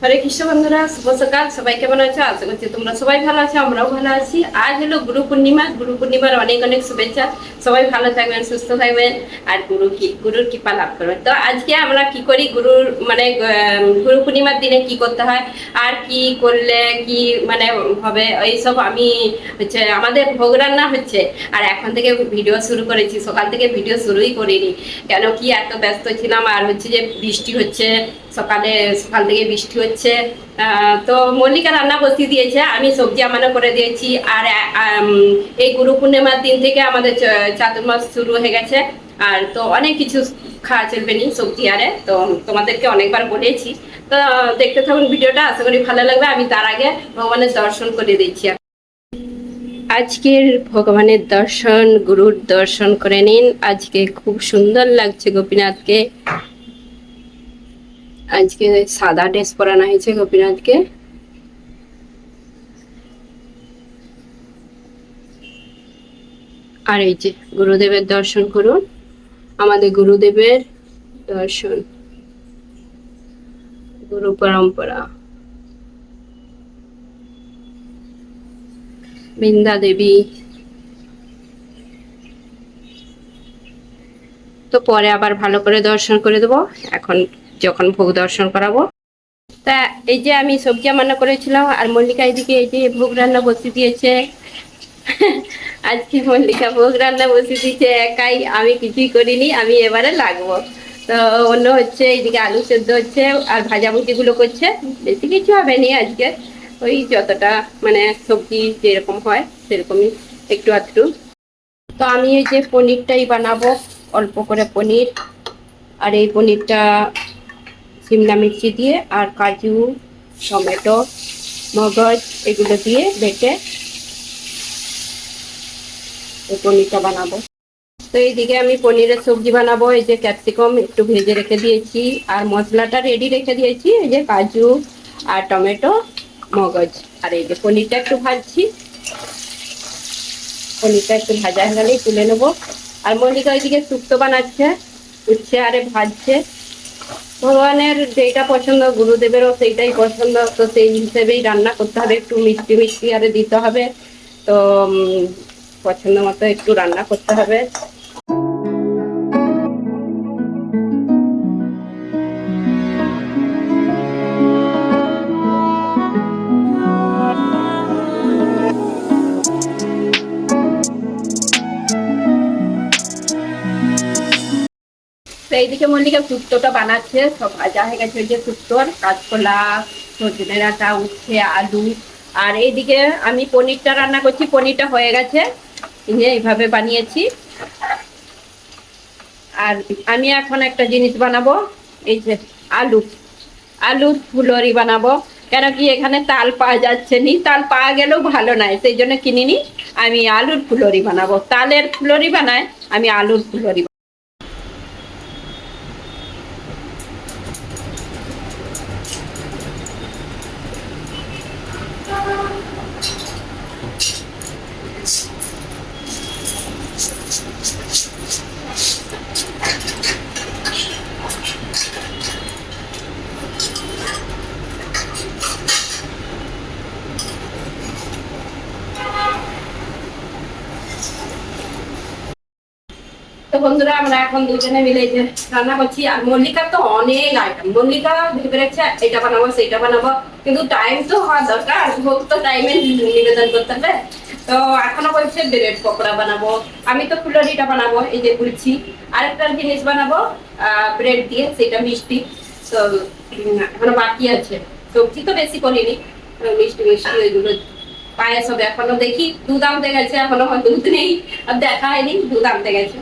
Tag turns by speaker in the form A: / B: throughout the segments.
A: হরে কৃষ্ণ বন্ধুরা, শুভ সকাল। সবাই কেমন আছো? আশা করছি তোমরা সবাই ভালো আছো, আমরাও ভালো আছি। আজ হলো গুরু পূর্ণিমা। গুরু পূর্ণিমার অনেক অনেক শুভেচ্ছা। সবাই ভালো থাকবেন, সুস্থ থাকবেন, আর গুরুর কৃপা লাভ করবেন। তো আজকে আমরা কি করি, গুরুর মানে গুরু পূর্ণিমার দিনে কি করতে হয়, আর কি করলে কি মানে হবে, এইসব আমি হচ্ছে আমাদের ভোগ রান্না হচ্ছে। আর এখন থেকে ভিডিও শুরু করেছি, সকাল থেকে ভিডিও শুরুই করিনি, কেন কি এত ব্যস্ত ছিলাম। আর হচ্ছে যে বৃষ্টি হচ্ছে, সকাল থেকে বৃষ্টি হচ্ছে। তো মল্লিকা রান্না বসিয়ে দিয়েছে, আমি সবজি আমানো করে দিয়েছি। আর এই গুরু পূর্ণিমার দিন থেকে আমাদের চাতুর্মাস শুরু হয়ে গেছে। আর তো অনেক কিছু খাওয়া চলবে নি সবজি আরে, তো তোমাদেরকে অনেকবার বলেছি। তো দেখতে থাকুন ভিডিওটা, আশা করি ভালো লাগবে। আমি তার আগে ভগবানের দর্শন করে দিচ্ছি। আজকের ভগবানের দর্শন, গুরুর দর্শন করে নিন। আজকে খুব সুন্দর লাগছে গোপীনাথকে। আজকে সাদা ড্রেস পরানো হয়েছে গোপীনাথকে। আর এই যে গুরুদেবের দর্শন করুন, আমাদের গুরুদেবের দর্শন, গুরু পরম্পরা। বৃন্দা দেবী। তো পরে আবার ভালো করে দর্শন করে দেবো, এখন যখন ভোগ দর্শন করাবো। তা এই যে আমি সবজি রান্না করেছিলাম, আর মল্লিকা এদিকে এই যে ভোগ রান্না বসিয়ে দিয়েছে। আজকে মল্লিকা ভোগ রান্না বসিয়ে দিয়েছে একাই, আমি কিছুই করিনি, আমি এবারে লাগবো। তো অন্য হচ্ছে এইদিকে আলু সেদ্ধ হচ্ছে, আর ভাজাভুজি গুলো করছে। বেশি কিছু হবে নি আজকে, ওই যতটা মানে সবজি যেরকম হয় সেরকমই, একটু আধটু। তো আমি এই যে পনিরটাই বানাবো, অল্প করে পনির। আর এই পনিরটা শিমলা মির্চি দিয়ে আর কাজু, টমেটো, মগজ এগুলো দিয়ে বেটে এই পনিরটা বানাবো। তো এইদিকে আমি পনিরের সবজি বানাবো। এই যে ক্যাপসিকাম একটু ভেজে রেখে দিয়েছি, আর মশলাটা রেডি রেখে দিয়েছি। এই যে কাজু আর টমেটো, মগজ, আর এই যে পনিরটা একটু ভাজছি। পনিরটা একটু ভাজা হয়ে গেলেই তুলে নেবো। আর মল্লিকা ওইদিকে শুক্তো বানাচ্ছে, উচ্ছে আরে ভাজছে। ভগবানের যেটা পছন্দ, গুরুদেবেরও সেইটাই পছন্দ, তো সেই হিসেবেই রান্না করতে হবে। একটু মিষ্টি মিষ্টি আরে দিতে হবে। তো পছন্দ মতো একটু রান্না করতে হবে। তো এইদিকে মল্লিকা শুক্তোটা বানাচ্ছে, সব ভাজা হয়ে গেছে। ওই যে শুক্তোর কাঁচকলা, সজনে ডাঁটা, উচ্ছে, আলু। আর এইদিকে আমি পনিরটা রান্না করছি, পনিরটা হয়ে গেছে, এইভাবে বানিয়েছি। আর আমি এখন একটা জিনিস বানাবো, এই যে আলু, আলুর ফুলরি বানাবো। কেন কি এখানে তাল পাওয়া যাচ্ছে নি, তাল পাওয়া গেলেও ভালো নয়, সেই জন্য কিনিনি। আমি আলুর ফুলরি বানাবো, তালের ফুলরি বানায়, আমি আলুর ফুলরি। তো বন্ধুরা, আমরা এখন দুজনে মিলে এই যে রান্না করছি। আর মল্লিকার তো অনেক আইটেম, মল্লিকা ভেবে রাখছে এটা বানাবো সেইটা বানাবো, কিন্তু টাইম তো হওয়া দরকার, ভোগ তো টাইমে নিবেদন করতে হবে। তো এখনো বলছে ব্রেড পকোড়া বানাবো, আমি তো ফুলরিটা বানাবো, এই যে বলছি। আরেকটা জিনিস বানাবো ব্রেড দিয়ে, সেটা মিষ্টি। তো এখনো বাকি আছে। সবজি তো বেশি করিনি, মিষ্টি মিষ্টি ওইগুলো। পায়েস হবে এখনো, দেখি দুধ আনতে গেছে, এখনো দুধ নেই, আর দেখা হয়নি, দুধ আনতে গেছে।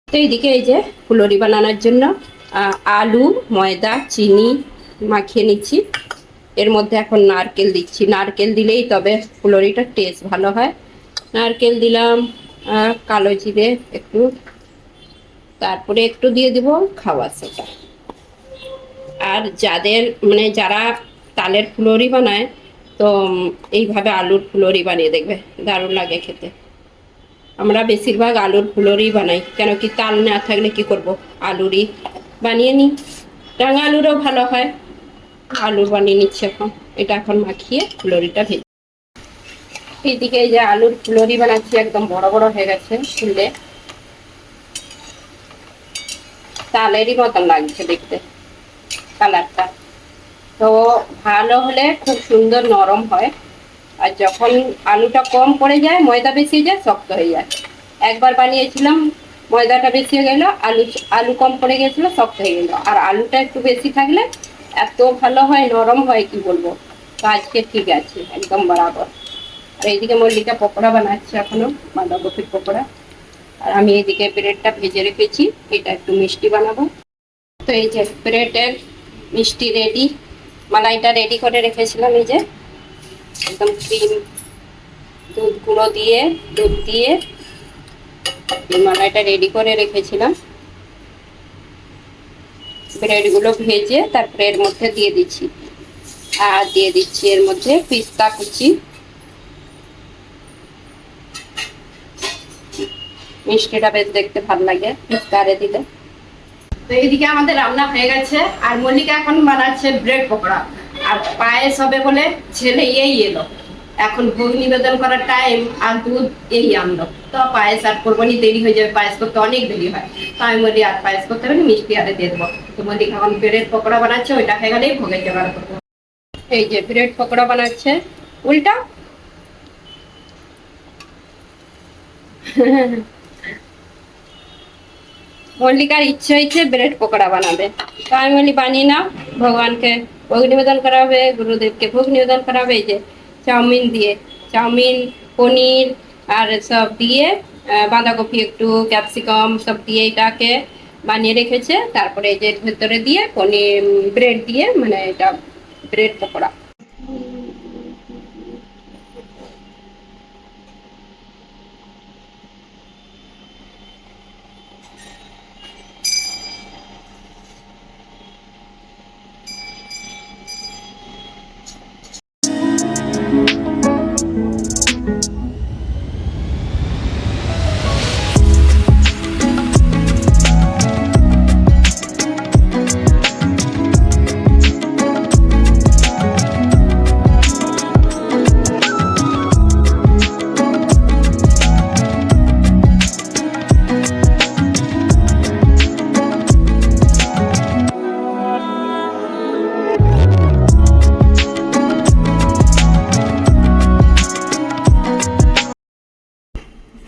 A: তো এইদিকে এই যে ফুলরি বানানোর জন্য আলু, ময়দা, চিনি মাখিয়ে নিচ্ছি। এর মধ্যে এখন নারকেল দিচ্ছি, নারকেল দিলেই তবে ফুলরিটার টেস্ট ভালো হয়। নারকেল দিলাম, কালো জিরে একটু, তারপরে একটু দিয়ে দিব খাওয়া সোডা। আর যাদের মানে যারা তালের ফুলরি বানায়, তো এইভাবে আলুর ফুলরি বানিয়ে দেখবে, দারুণ লাগে খেতে। আমরা বেশিরভাগ আলুর ফুলরি বানাই, কেন কি তাল না থাকলে কি করব, আলুরই বানিয়ে নিই। রাঙা আলুরও ভালো হয়। আলুর বানিয়ে নিচ্ছি এখন। এটা এখন মাখিয়ে ফুলরিটা ভেজে, এইদিকে এই যে আলুর ফুলরি বানাচ্ছি, একদম বড় বড় হয়ে গেছে ফুলে, তালেরই মতন লাগছে দেখতে কালারটা। তো ভালো হলে খুব সুন্দর নরম হয়, আর যখন আলুটা কম পড়ে যায়, ময়দা বেশি যায়, শক্ত হয়ে যায়। একবার বানিয়েছিলাম, ময়দাটা বেশি হয়ে গেল, আলু আলু কম পড়ে গেছিলো, শক্ত হয়ে গেল। আর আলুটা একটু বেশি থাকলে এত ভালো হয়, নরম হয় কি বলবো। তো আজকে ঠিক আছে, একদম বরাবর। আর এইদিকে মল্লিকা পকোড়া বানাচ্ছে এখনো, বাঁধাকপির পকোড়া। আর আমি এইদিকে ব্রেডটা ভেজে রেখেছি, এটা একটু মিষ্টি বানাবো। তো এই যে ব্রেডের মিষ্টি রেডি, মালাইটা রেডি করে রেখেছিলাম। এই যে একদম ক্রিম, দুধ গুঁড়ো দিয়ে, দুধ দিয়ে এই মালাইটা রেডি করে রেখেছিলাম। ব্রেডগুলো ভেজে তারপরে এর মধ্যে দিয়ে দিচ্ছি, আর দিয়ে দিচ্ছি এর মধ্যে পিস্তা কুচি। মিষ্টিটা বেশ দেখতে ভালো লাগে পিস্তারে দিলে। তো এইদিকে আমাদের রান্না হয়ে গেছে, আর মল্লিকা এখন বানাচ্ছে ব্রেড পকোড়া। আর পায়েস হবে বলে ছেলে এই এলো, এখন ভোগ নিবেদন করার টাইম, আর দুধ এই আনলো। তো পায়েস আর করবো নি, দেরি হয়ে যাবে, পায়েস করতে অনেক দেরি হয়। তো আমি বলি আর পায়েস করতে হবে না, মিষ্টি আরে দিয়ে দেবো। তো মল্লিকা এখন ব্রেড পকোড়া বানাচ্ছে, ওইটা হয়ে গেলেই ভোগের জোগাড় করবো। এই যে ব্রেড পকোড়া বানাচ্ছে, উল্টা মল্লিকার ইচ্ছে হয়েছে ব্রেড পকোড়া বানাবে। তো আমি বলি বানিয়ে নাও, ভগবানকে ভোগ নিবেদন করা হবে, গুরুদেবকে ভোগ নিবেদন করা হবে। এই যে চাউমিন দিয়ে, চাউমিন, পনির আর সব দিয়ে, বাঁধাকপি একটু, ক্যাপসিকাম সব দিয়ে এটাকে বানিয়ে রেখেছে। তারপরে এই যে ভেতরে দিয়ে পনির, ব্রেড দিয়ে, মানে এটা ব্রেড পকোড়া।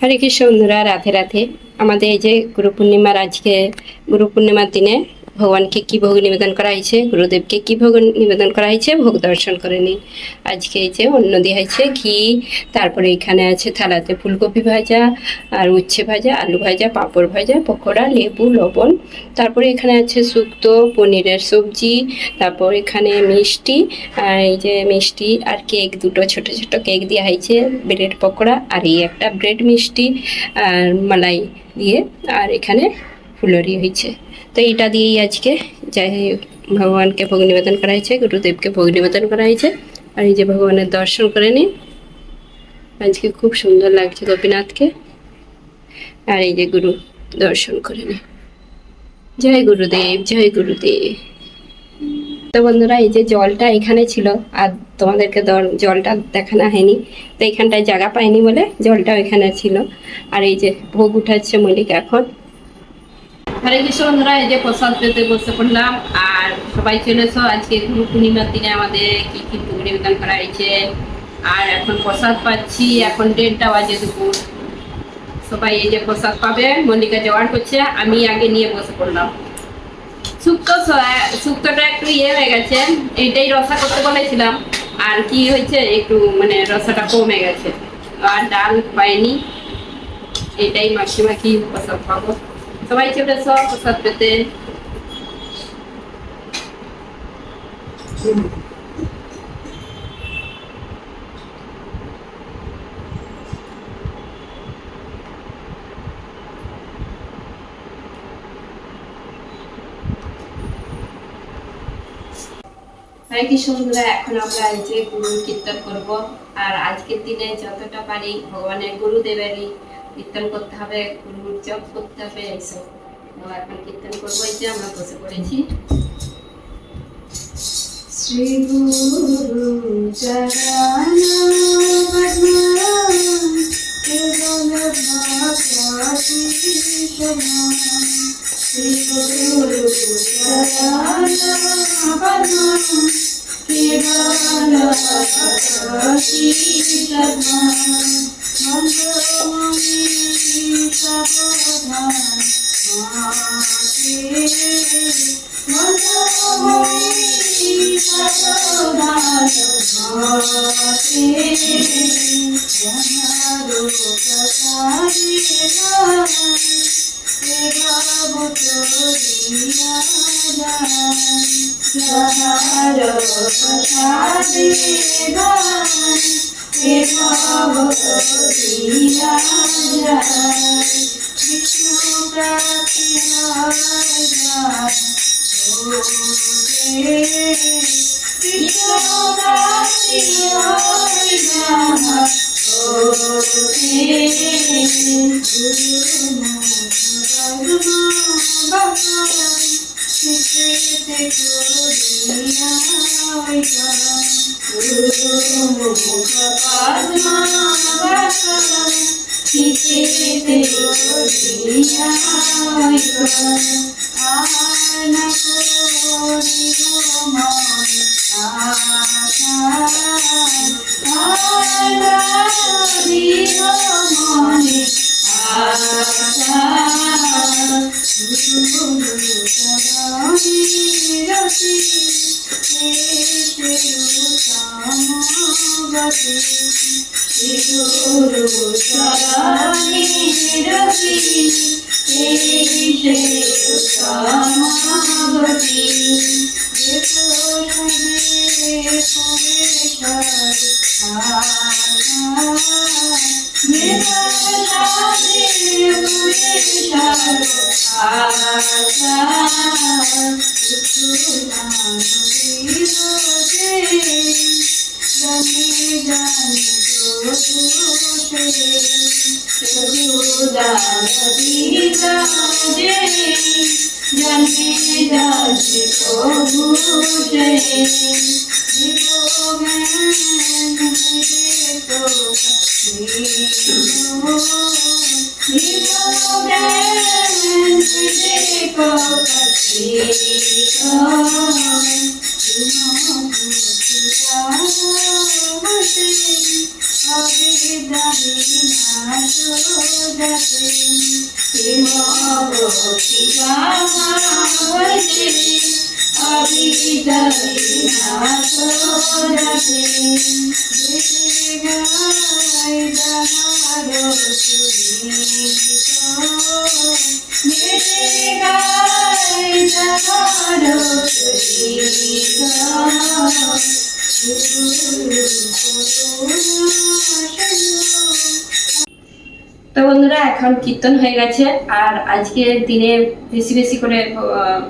A: হরে কৃষ্ণ বন্ধুরা, রাধে রাধে। আমাদের এই যে গুরু পূর্ণিমার, আজকে গুরু পূর্ণিমার দিনে ভগবানকে কি ভোগ নিবেদন করা হয়েছে, গুরুদেবকে কি ভোগ নিবেদন করা হয়েছে, ভোগ দর্শন করে নিন। আজকে এই যে অন্ন দেওয়া হয়েছে, ঘি, তারপরে এখানে আছে থালাতে ফুলকপি ভাজা, আর উচ্ছে ভাজা, আলু ভাজা, পাঁপড় ভাজা, পকোড়া, লেবু, লবণ। তারপরে এখানে আছে শুক্তো, পনিরের সবজি, তারপর এখানে মিষ্টি, আর এই যে মিষ্টি আর কেক, দুটো ছোট ছোট কেক দেওয়া হয়েছে, ব্রেড পকোড়া, আর এই একটা ব্রেড মিষ্টি আর মালাই দিয়ে, আর এখানে ফুলরি হয়েছে। তো এটা দিয়েই আজকে যাই ভগবানকে ভোগ নিবেদন করা হয়েছে, গুরুদেবকে ভোগ নিবেদন করা হয়েছে। আর এই যে ভগবানের দর্শন করে নিন, আজকে খুব সুন্দর লাগছে গোপীনাথকে। আর এই যে গুরু দর্শন করে নিন। জয় গুরুদেব, জয় গুরুদেব। তো বন্ধুরা, এই যে জলটা এখানে ছিল, আর তোমাদেরকে জলটা দেখানো হয়নি, তো এখানটায় জায়গা পাইনি বলে জলটাও এখানে ছিল। আর এই যে ভোগ উঠাচ্ছে মল্লিকা এখন। হরে কৃষ্ণ বন্ধুরা, এই যে প্রসাদ পেতে বসে পড়লাম। আর সবাই চলে এসো, আজকে গুরু পূর্ণিমার দিনে আমাদের কি কি ভোগ নিবেদন করা হয়েছে। আর এখন প্রসাদ পাচ্ছি, এখন 1:30 বাজে দুপুর। সবাই এই যে প্রসাদ পাবে, মল্লিকা জোগাড় করছে, আমি আগে নিয়ে বসে পড়লাম। শুক্তোটা একটু ইয়ে হয়ে গেছে, এইটাই রসা করতে বলেছিলাম, আর কি হয়েছে একটু মানে রসাটা কমে গেছে, আর ডাল পাইনি। এটাই মাখি মাখি প্রসাদ পাবো। সবাই চলে এসো প্রসাদ পেতে। হরে কৃষ্ণ বন্ধুরা, এখন আমরা এই যে গুরু কীর্তন করব। আর আজকের দিনে যতটা পারি ভগবানের গুরুদেবেরই কীর্তন করতে হবে, গুরুর জপ করতে হবে, এইসব। এখন কীর্তন করবো, এই যে আমরা বসে পড়েছি।
B: শ্রী গুরু চরণ কেবল ভক্তি শোভা শ্রী গুরু চরণ কেবল ভক্তি শোভা মন্দমণি সাবধান Vishnu
A: তো বন্ধুরা এখন কীর্তন হয়ে গেছে, আর আজকের দিনে বেশি বেশি করে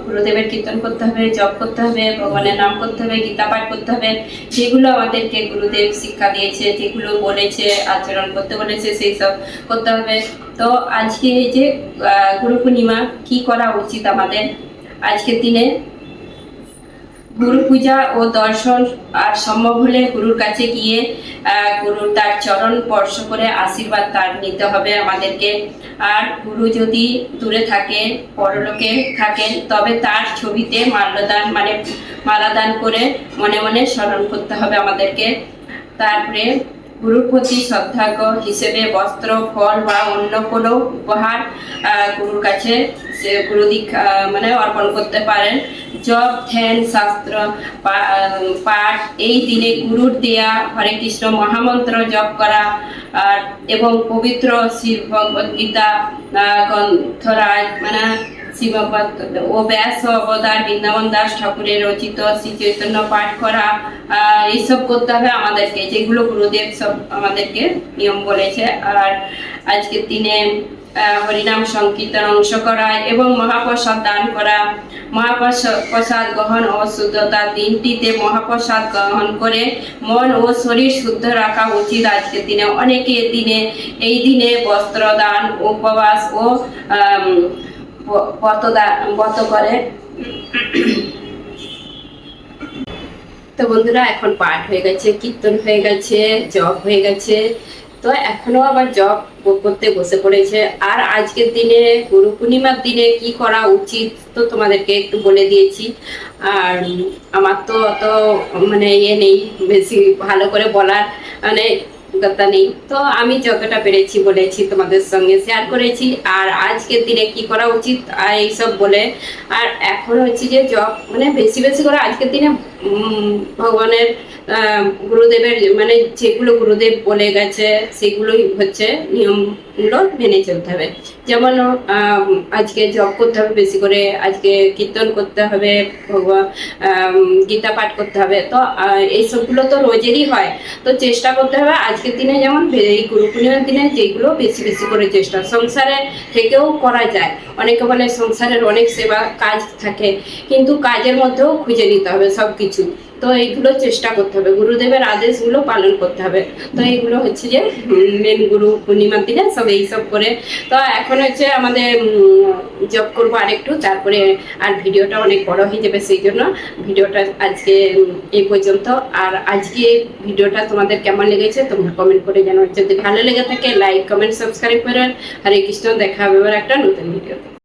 A: গুরুদেবের কীর্তন করতে হবে, জপ করতে হবে, ভগবানের নাম করতে হবে, গীতা পাঠ করতে হবে, যেগুলো আমাদেরকে গুরুদেব শিক্ষা দিয়েছে, যেগুলো বলেছে, আচরণ করতে বলেছে, সেই সব করতে হবে। তো আজকে এই যে গুরু পূর্ণিমা, কি করা উচিত আমাদের আজকের দিনে? গুরু পূজা ও দর্শন, আর সম্ভব হলে গুরুর কাছে গিয়ে গুরুর তার চরণ স্পর্শ করে আশীর্বাদ তার নিতে হবে আমাদেরকে। আর গুরু যদি দূরে থাকে, পরলোকে থাকেন, তবে তার ছবিতে মাল্যদান মানে মালাদান করে মনে মনে স্মরণ করতে হবে আমাদেরকে। তারপরে গুরুর প্রতি শ্রদ্ধার্ঘ হিসেবে বস্ত্র, ফল বা অন্য কোনো উপহার গুরুর কাছে গুরু দীক্ষা মানে অর্পণ করতে পারেন। জপ, ধ্যান, শাস্ত্র পাঠ, এই দিনে গুরুর দেয়া হরে কৃষ্ণ মহামন্ত্র জপ করা আর এবং পবিত্র শ্রী ভগবদ গীতা গ্রন্থরাজ মানে শ্রীভগবত ও ব্যাস অবতার বৃন্দাবন দাস ঠাকুরের রচিত শ্রী চৈতন্য পাঠ করা, এইসব করতে হবে আমাদেরকে, যেগুলো গুরুদেব সব আমাদেরকে নিয়ম বলেছে। আর আজকের দিনে হরিনাম সংকীর্তন অংশ করা এবং মহাপ্রসাদ দান করা। মহাপ্রসাদ গ্রহণ ও শুদ্ধতা, দিনটিতে মহাপ্রসাদ গ্রহণ করে মন ও শরীর শুদ্ধ রাখা উচিত আজকের দিনে। অনেকে এই দিনে বস্ত্র দান, উপবাস ও ব্রত করে। তো বন্ধুরা এখন পাঠ হয়ে গেছে, কীর্তন হয়ে গেছে, জপ হয়ে গেছে, তো এখনো আবার জপ করতে বসে পড়েছে। আর আজকের দিনে গুরু পূর্ণিমার দিনে কি করা উচিত তো তোমাদেরকে একটু বলে দিয়েছি। আর আমার তো অত মানে নেই, বেশি ভালো করে বলার মানে কথা নেই, তো আমি যতটা পেরেছি বলেছি, তোমাদের সঙ্গে শেয়ার করেছি। আর আজকের দিনে কি করা উচিত আর এইসব বলে, আর এখন হচ্ছে যে জব মানে বেশি বেশি করে আজকের দিনে ভগবানের গুরুদেবের মানে যেগুলো গুরুদেব বলে গেছে সেগুলোই হচ্ছে নিয়মগুলো মেনে চলতে হবে। যেমন আজকে জপ করতে হবে বেশি করে, আজকে কীর্তন করতে হবে, ভগবান গীতা পাঠ করতে হবে। তো এইসবগুলো তো রোজেরই হয়, তো চেষ্টা করতে হবে আজকের দিনে যেমন এই গুরু পূর্ণিমার দিনে যেগুলো বেশি বেশি করে চেষ্টা, সংসারে থেকেও করা যায়। অনেকে বলে সংসারের অনেক সেবা কাজ থাকে, কিন্তু কাজের মধ্যেও খুঁজে নিতে হবে সব কিছু। তো এইগুলো চেষ্টা করতে হবে, গুরুদেবের আদেশগুলো পালন করতে হবে। তো এইগুলো হচ্ছে যে মেন গুরু পূর্ণিমার দিনে সব এইসব করে। তো এখন হচ্ছে আমাদের জব করবো আরেকটু, তারপরে আর ভিডিওটা অনেক বড় হয়ে যাবে, সেই জন্য ভিডিওটা আজকে এই পর্যন্ত। আর আজকে ভিডিওটা তোমাদের কেমন লেগেছে তোমরা কমেন্ট করে জানাও। যদি ভালো লেগে থাকে লাইক কমেন্ট সাবস্ক্রাইব করে। হরে কৃষ্ণ, দেখা হবে এবার একটা নতুন ভিডিওতে।